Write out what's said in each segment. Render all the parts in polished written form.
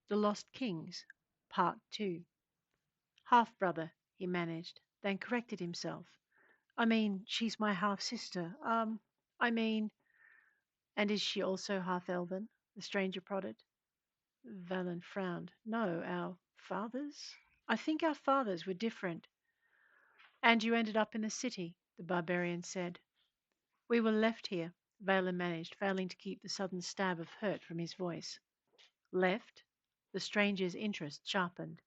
The Lost Kings, Part 2. Half brother, he managed, then corrected himself. I mean, she's my half sister. I mean, and is she also half elven? The stranger prodded. Valan frowned. No, our fathers? I think our fathers were different. And you ended up in the city, the barbarian said. We were left here, Valan managed, failing to keep the sudden stab of hurt from his voice. Left? The stranger's interest sharpened.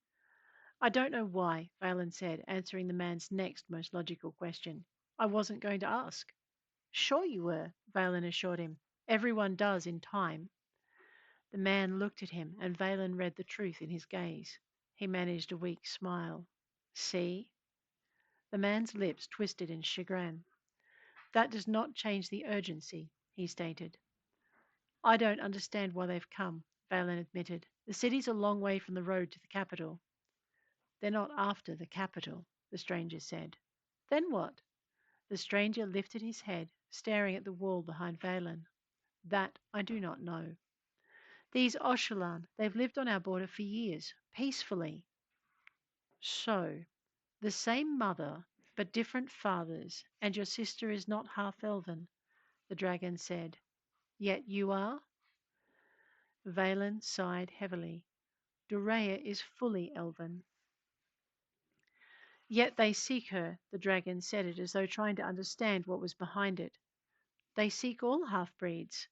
I don't know why, Valan said, answering the man's next most logical question. I wasn't going to ask. Sure you were, Valan assured him. Everyone does in time. The man looked at him, and Valan read the truth in his gaze. He managed a weak smile. See? The man's lips twisted in chagrin. That does not change the urgency, he stated. I don't understand why they've come, Valan admitted. The city's a long way from the road to the capital. They're not after the capital, the stranger said. Then what? The stranger lifted his head, staring at the wall behind Valan. That I do not know. These Oshalan, they've lived on our border for years, peacefully. So, the same mother, but different fathers, and your sister is not half elven, the dragon said. Yet you are? Valen sighed heavily. Durea is fully elven. Yet they seek her, the dragon said it as though trying to understand what was behind it. They seek all half-breeds,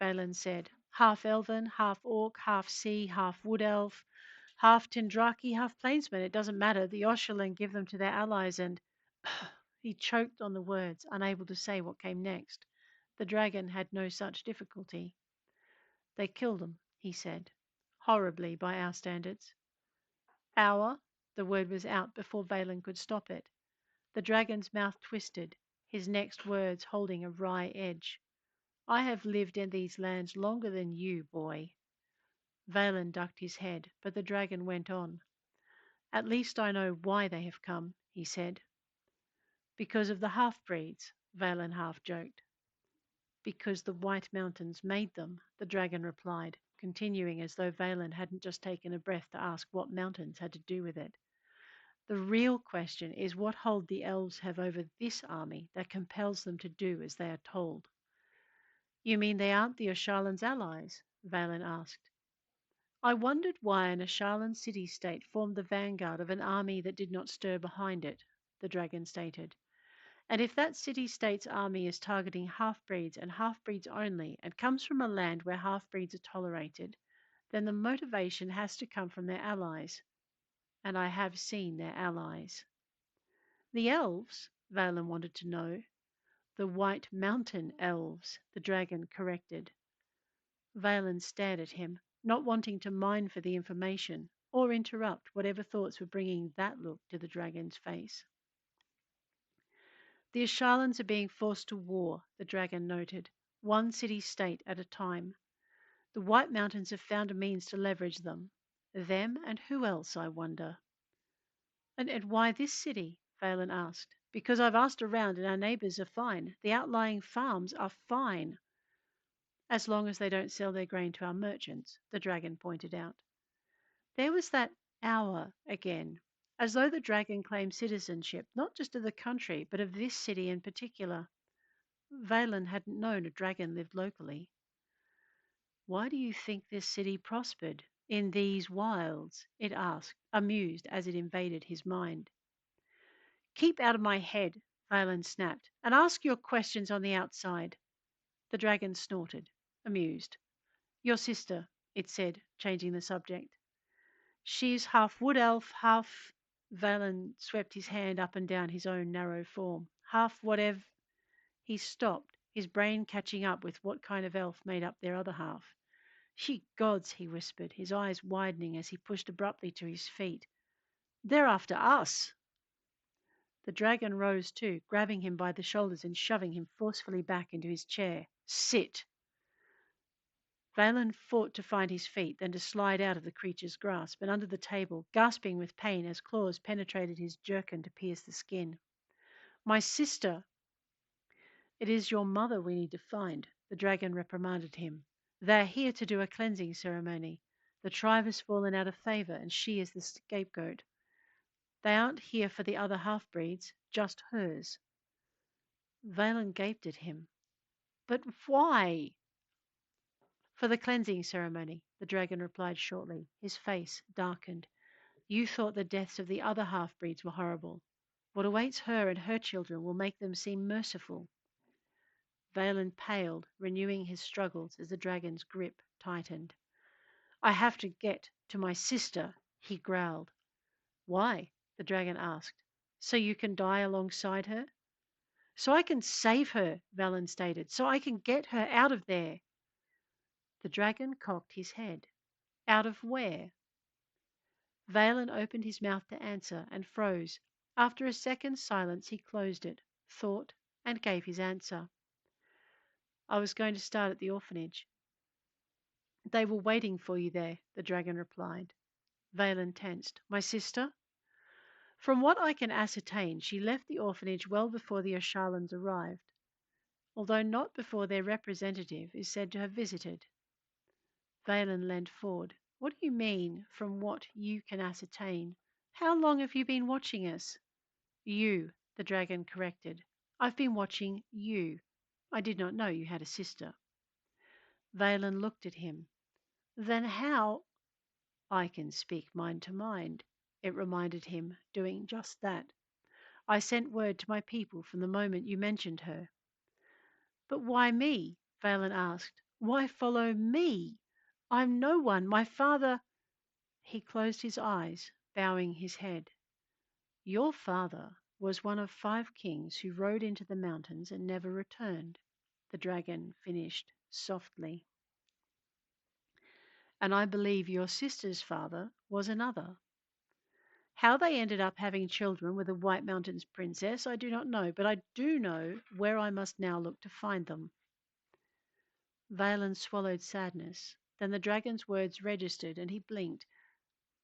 Valen said. Half elven, half orc, half sea, half wood elf, half Tindraki, half plainsman. It doesn't matter. The Oshalan give them to their allies and he choked on the words, unable to say what came next. The dragon had no such difficulty. They killed them, he said. Horribly by our standards. Our? The word was out before Valen could stop it. The dragon's mouth twisted, his next words holding a wry edge. I have lived in these lands longer than you, boy. Valen ducked his head, but the dragon went on. At least I know why they have come, he said. Because of the half-breeds, Valen half joked. Because the White Mountains made them, the dragon replied, continuing as though Valen hadn't just taken a breath to ask what mountains had to do with it. The real question is what hold the elves have over this army that compels them to do as they are told. You mean they aren't the Oshalan's allies? Valen asked. I wondered why an Ashalan city-state formed the vanguard of an army that did not stir behind it, the dragon stated. And if that city-state's army is targeting half-breeds and half-breeds only and comes from a land where half-breeds are tolerated, then the motivation has to come from their allies. And I have seen their allies. The elves? Valen wanted to know. The White Mountain elves, the dragon corrected. Valen stared at him, not wanting to mine for the information or interrupt whatever thoughts were bringing that look to the dragon's face. The Ashalans are being forced to war, the dragon noted, one city-state at a time. The White Mountains have found a means to leverage them. Them and who else, I wonder? And why this city? Valen asked. Because I've asked around and our neighbours are fine. The outlying farms are fine. As long as they don't sell their grain to our merchants, the dragon pointed out. There was that hour again, as though the dragon claimed citizenship not just of the country, but of this city in particular. Valen hadn't known a dragon lived locally. Why do you think this city prospered in these wilds? It asked, amused as it invaded his mind. Keep out of my head, Valen snapped, and ask your questions on the outside. The dragon snorted, amused. Your sister, it said, changing the subject. She's half wood elf, half. Valen swept his hand up and down his own narrow form. Half whatever. He stopped, his brain catching up with what kind of elf made up their other half. Ye gods, he whispered, his eyes widening as he pushed abruptly to his feet. They're after us. The dragon rose too, grabbing him by the shoulders and shoving him forcefully back into his chair. Sit. Valen fought to find his feet, then to slide out of the creature's grasp and under the table, gasping with pain as claws penetrated his jerkin to pierce the skin. My sister! It is your mother we need to find, the dragon reprimanded him. They're here to do a cleansing ceremony. The tribe has fallen out of favor, and she is the scapegoat. They aren't here for the other half breeds, just hers. Valen gaped at him. But why? For the cleansing ceremony, the dragon replied shortly. His face darkened. You thought the deaths of the other half breeds were horrible. What awaits her and her children will make them seem merciful. Valen paled, renewing his struggles as the dragon's grip tightened. I have to get to my sister, he growled. Why? The dragon asked. So you can die alongside her? So I can save her, Valen stated. So I can get her out of there. The dragon cocked his head. Out of where? Valen opened his mouth to answer and froze. After a second's silence, he closed it, thought, and gave his answer. I was going to start at the orphanage. They were waiting for you there, the dragon replied. Valen tensed. My sister? From what I can ascertain, she left the orphanage well before the Oshalans arrived, although not before their representative is said to have visited. Valen leaned forward. What do you mean, from what you can ascertain? How long have you been watching us? You, the dragon corrected. I've been watching you. I did not know you had a sister. Valen looked at him. Then how? I can speak mind to mind, it reminded him, doing just that. I sent word to my people from the moment you mentioned her. But why me? Valen asked. Why follow me? I'm no one. My father. He closed his eyes, bowing his head. Your father was one of 5 kings who rode into the mountains and never returned, the dragon finished softly. And I believe your sister's father was another. How they ended up having children with a White Mountains princess, I do not know, but I do know where I must now look to find them. Valen swallowed sadness. Then the dragon's words registered and he blinked.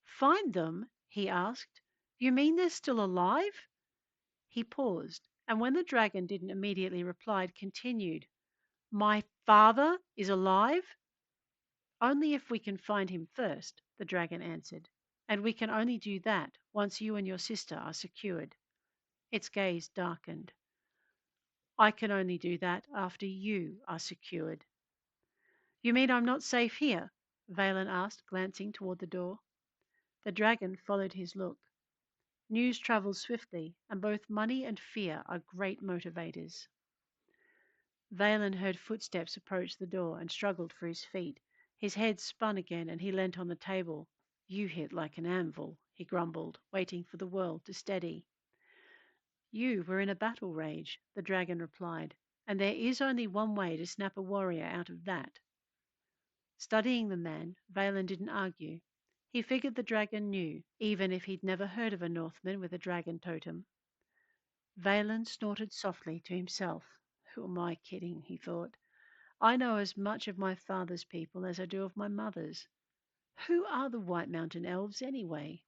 Find them? He asked. You mean they're still alive? He paused, and when the dragon didn't immediately reply, continued. My father is alive? Only if we can find him first, the dragon answered. And we can only do that once you and your sister are secured. Its gaze darkened. I can only do that after you are secured. You mean I'm not safe here? Valen asked, glancing toward the door. The dragon followed his look. News travels swiftly, and both money and fear are great motivators. Valen heard footsteps approach the door and struggled for his feet. His head spun again and he leant on the table. You hit like an anvil, he grumbled, waiting for the world to steady. You were in a battle rage, the dragon replied, and there is only one way to snap a warrior out of that. Studying the man, Valen didn't argue. He figured the dragon knew, even if he'd never heard of a Northman with a dragon totem. Valen snorted softly to himself. Who am I kidding? He thought. I know as much of my father's people as I do of my mother's. Who are the White Mountain Elves, anyway?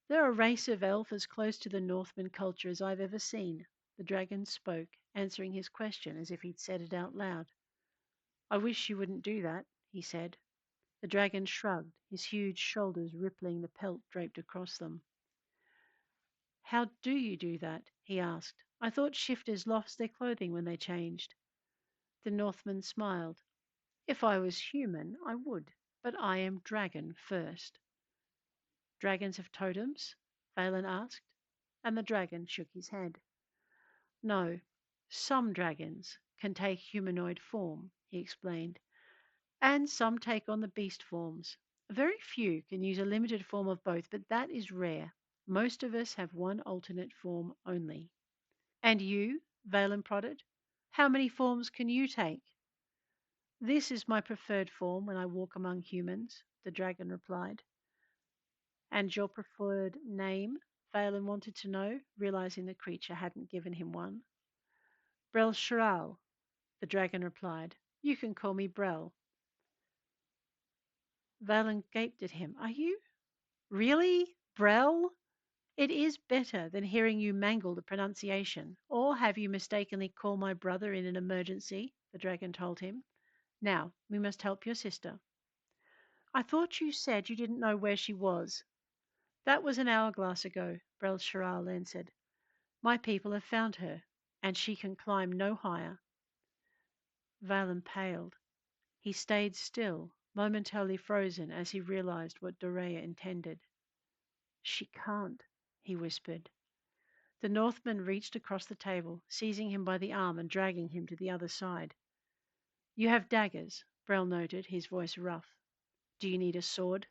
They're a race of elf as close to the Northman culture as I've ever seen. The dragon spoke, answering his question as if he'd said it out loud. I wish you wouldn't do that, he said. The dragon shrugged, his huge shoulders rippling the pelt draped across them. How do you do that? He asked. I thought shifters lost their clothing when they changed. The Northman smiled. If I was human, I would, but I am dragon first. Dragons have totems? Valen asked, and the dragon shook his head. No, some dragons can take humanoid form, he explained, and some take on the beast forms. Very few can use a limited form of both, but that is rare. Most of us have one alternate form only. And you? Valen prodded. How many forms can you take? This is my preferred form when I walk among humans, the dragon replied. And your preferred name? Valen wanted to know, realizing the creature hadn't given him one. Brel Shiral, the dragon replied. You can call me Brel. Valen gaped at him. Are you? Really? Brel? It is better than hearing you mangle the pronunciation. Or have you mistakenly called my brother in an emergency? The dragon told him. Now, we must help your sister. I thought you said you didn't know where she was. That was an hourglass ago, Bel Shiral answered. My people have found her, and she can climb no higher. Valan paled. He stayed still, momentarily frozen as he realized what Dorea intended. She can't, he whispered. The Northman reached across the table, seizing him by the arm and dragging him to the other side. You have daggers, Brel noted, his voice rough. Do you need a sword?